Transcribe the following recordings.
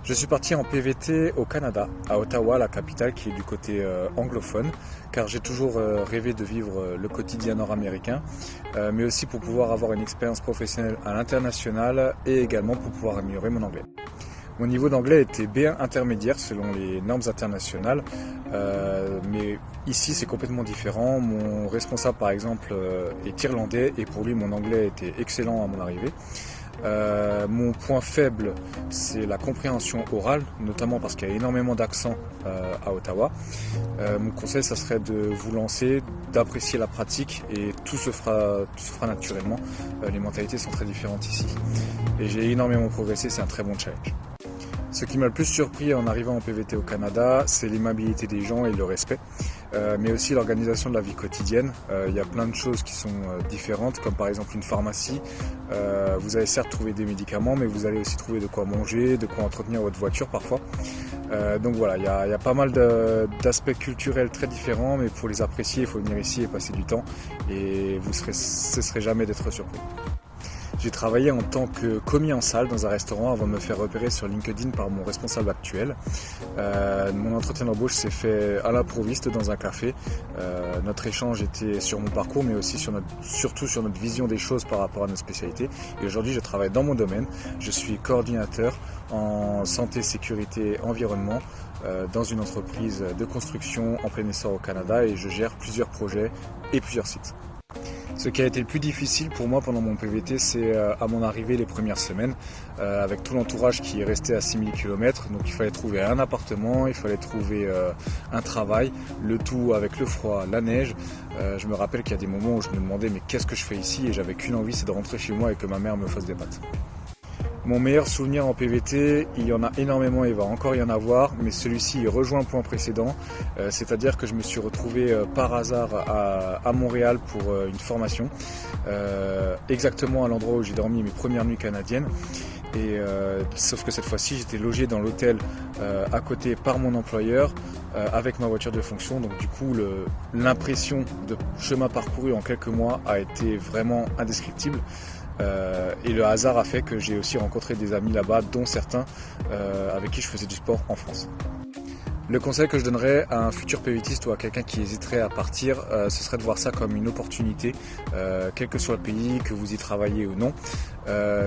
Je suis parti en PVT au Canada, à Ottawa, la capitale qui est du côté anglophone, car j'ai toujours rêvé de vivre le quotidien nord-américain, mais aussi pour pouvoir avoir une expérience professionnelle à l'international et également pour pouvoir améliorer mon anglais. Mon niveau d'anglais était B1 intermédiaire selon les normes internationales, mais ici c'est complètement différent. Mon responsable par exemple est irlandais et pour lui mon anglais était excellent à mon arrivée. Mon point faible, c'est la compréhension orale, notamment parce qu'il y a énormément d'accents à Ottawa. Mon conseil, ça serait de vous lancer, d'apprécier la pratique et tout se fera naturellement. Les mentalités sont très différentes ici. Et j'ai énormément progressé, c'est un très bon challenge. Ce qui m'a le plus surpris en arrivant en PVT au Canada, c'est l'aimabilité des gens et le respect, mais aussi l'organisation de la vie quotidienne. Il y a plein de choses qui sont différentes, comme par exemple une pharmacie. Vous allez certes trouver des médicaments, mais vous allez aussi trouver de quoi manger, de quoi entretenir votre voiture parfois. Donc voilà, il y a pas mal d'aspects culturels très différents, mais pour les apprécier, il faut venir ici et passer du temps, et vous ne cesserez jamais d'être surpris. J'ai travaillé en tant que commis en salle dans un restaurant avant de me faire repérer sur LinkedIn par mon responsable actuel. Mon entretien d'embauche s'est fait à l'improviste dans un café. Notre échange était sur mon parcours, mais aussi surtout sur notre vision des choses par rapport à notre spécialité. Et aujourd'hui, je travaille dans mon domaine. Je suis coordinateur en santé, sécurité, environnement dans une entreprise de construction en plein essor au Canada et je gère plusieurs projets et plusieurs sites. Ce qui a été le plus difficile pour moi pendant mon PVT, c'est à mon arrivée les premières semaines, avec tout l'entourage qui est resté à 6000 km. Donc il fallait trouver un appartement, il fallait trouver un travail, le tout avec le froid, la neige. Je me rappelle qu'il y a des moments où je me demandais mais qu'est-ce que je fais ici, et j'avais qu'une envie, c'est de rentrer chez moi et que ma mère me fasse des pâtes. Mon meilleur souvenir en PVT, il y en a énormément, il va encore y en avoir, mais celui-ci rejoint le point précédent, c'est-à-dire que je me suis retrouvé par hasard à Montréal pour une formation, exactement à l'endroit où j'ai dormi mes premières nuits canadiennes. Et sauf que cette fois-ci j'étais logé dans l'hôtel à côté par mon employeur avec ma voiture de fonction, donc du coup l'impression de chemin parcouru en quelques mois a été vraiment indescriptible. Et le hasard a fait que j'ai aussi rencontré des amis là-bas, dont certains avec qui je faisais du sport en France. Le conseil que je donnerais à un futur PVTiste ou à quelqu'un qui hésiterait à partir, ce serait de voir ça comme une opportunité, quel que soit le pays, que vous y travaillez ou non,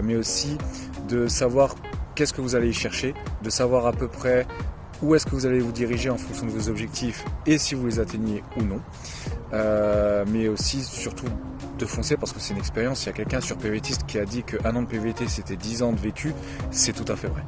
mais aussi de savoir qu'est-ce que vous allez y chercher, de savoir à peu près où est-ce que vous allez vous diriger en fonction de vos objectifs et si vous les atteignez ou non, mais aussi surtout de foncer parce que c'est une expérience. Il y a quelqu'un sur PVTiste qui a dit qu'un an de PVT c'était 10 ans de vécu, c'est tout à fait vrai.